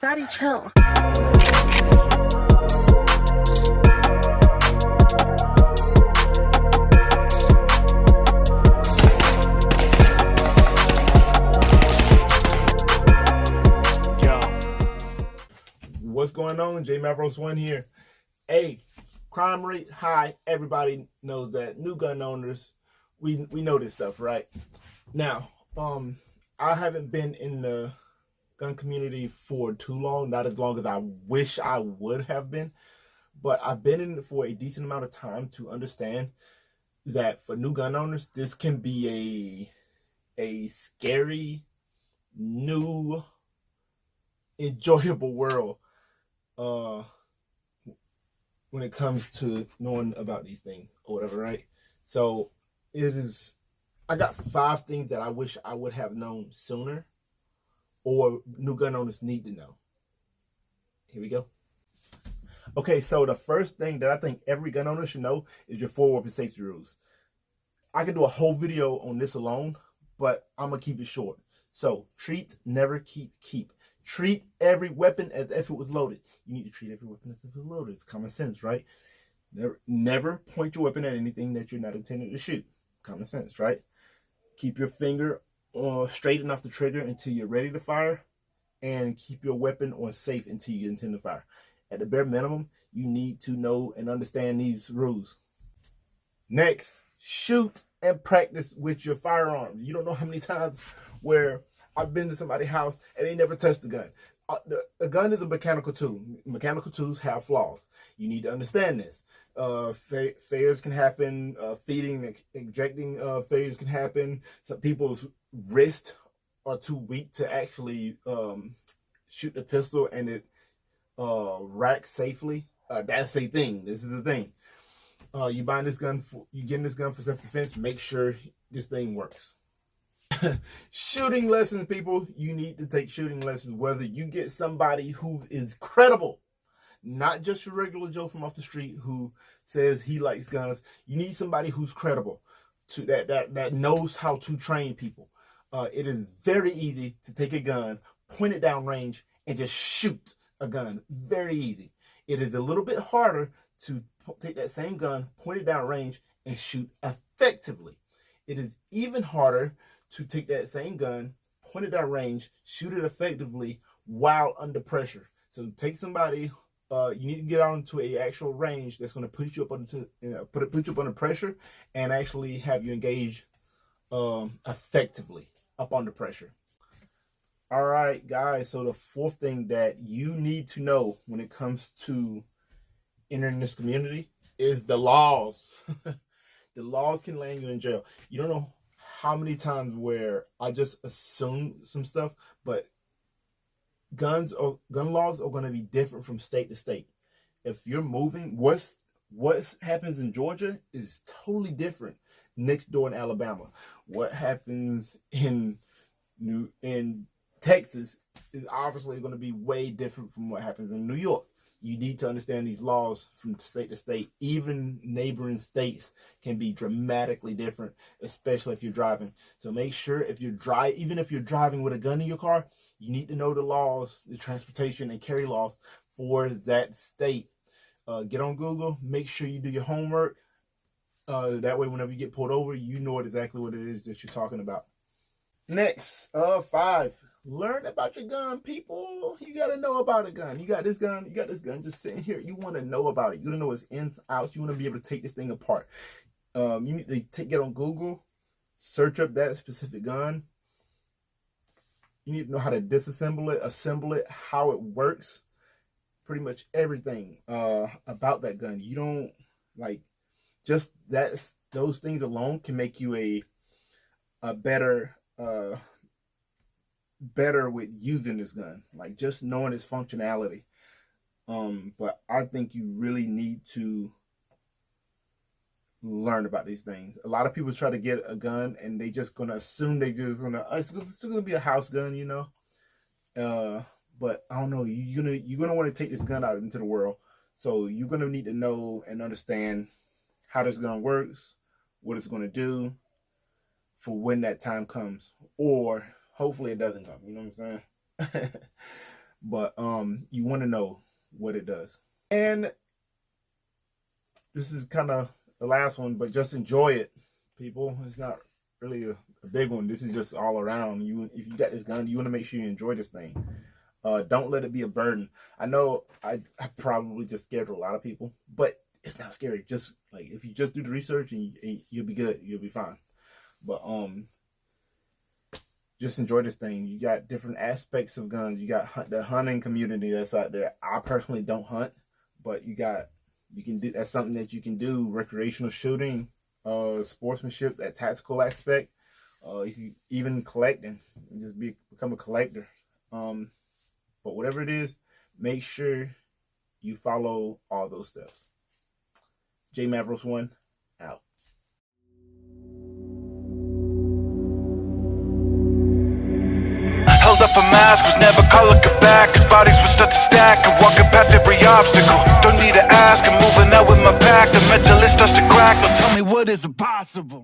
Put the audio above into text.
Fatty, chill. What's going on? J Mavros 1 here. Hey, crime rate high. Everybody knows that. New gun owners, we know this stuff, right? Now, I haven't been in the gun community for too long, not as long as I wish I would have been, but I've been in it for a decent amount of time to understand that for new gun owners, this can be a scary, new, enjoyable world. When it comes to knowing about these things or whatever, right? So I got 5 things that I wish I would have known sooner, or new gun owners need to know. Here we go. Okay, so the first thing that I think every gun owner should know is your 4-weapon safety rules. I could do a whole video on this alone, but I'm gonna keep it short. So treat, never keep. Treat every weapon as if it was loaded. You need to treat every weapon as if it was loaded. It's common sense, right? Never point your weapon at anything that you're not intending to shoot. Common sense, right? Keep your finger straight off the trigger until you're ready to fire, and keep your weapon on safe until you intend to fire. At the bare minimum, you need to know and understand these rules. Next, shoot and practice with your firearm. You don't know how many times where I've been to somebody's house and they never touched the gun. A gun is a mechanical tool. Mechanical tools have flaws. You need to understand this. Failures can happen. Feeding, ejecting failures can happen. Some people's wrists are too weak to actually shoot the pistol and it rack safely. That's a thing. This is a thing. You getting this gun for self-defense. Make sure this thing works. Shooting lessons, people. You need to take shooting lessons, whether you get somebody who is credible, not just your regular Joe from off the street who says he likes guns. You need somebody who's credible, that knows how to train people. It is very easy to take a gun, point it down range, and just shoot a gun. Very easy. It is a little bit harder to take that same gun, point it down range, and shoot effectively. It is even harder to take that same gun, point it down range, shoot it effectively while under pressure. So take somebody, you need to get out into an actual range that's going to put you up put you up under pressure and actually have you engage effectively up under pressure. All right, guys. So the 4th thing that you need to know when it comes to entering this community is the laws. The laws can land you in jail. You don't know how many times where I just assume some stuff, but gun laws are going to be different from state to state. If you're moving, what happens in Georgia is totally different next door in Alabama. What happens in Texas is obviously going to be way different from what happens in New York. You need to understand these laws from state to state. Even neighboring states can be dramatically different, especially if you're driving. So make sure even if you're driving with a gun in your car, you need to know the laws, the transportation and carry laws for that state. Get on Google, make sure you do your homework. That way, whenever you get pulled over, you know exactly what it is that you're talking about. Next, 5. Learn about your gun, people. You got to know about a gun. You got this gun just sitting here. You want to know about it. You want to know its ins, outs. You want to be able to take this thing apart. You need to get on Google, search up that specific gun. You need to know how to disassemble it, assemble it, how it works. Pretty much everything about that gun. You don't just those things alone can make you a better with using this gun, like just knowing its functionality. But I think you really need to learn about these things. A lot of people try to get a gun and they just gonna assume it's still gonna be a house gun, you know. But I don't know. You're gonna want to take this gun out into the world, so you're gonna need to know and understand how this gun works, what it's gonna do for when that time comes, or hopefully it doesn't come. You know what I'm saying? but you want to know what it does. And this is kind of the last one, but just enjoy it, people. It's not really a big one. This is just all around. If you got this gun, you want to make sure you enjoy this thing. Don't let it be a burden. I know I probably just scared a lot of people, but it's not scary. Just like if you just do the research and you'll be good, you'll be fine. But just enjoy this thing. You got different aspects of guns. You got the hunting community that's out there. I personally don't hunt, but you can do, that's something that you can do. Recreational shooting, sportsmanship, that tactical aspect. You even collecting, just become a collector. But whatever it is, make sure you follow all those steps. J Mavros 1 out. Held up a mask, was never caught looking back. Cause bodies would start to stack, and walking past every obstacle. Don't need to ask, I'm moving out with my pack. The mental list starts to crack, so tell me what is impossible.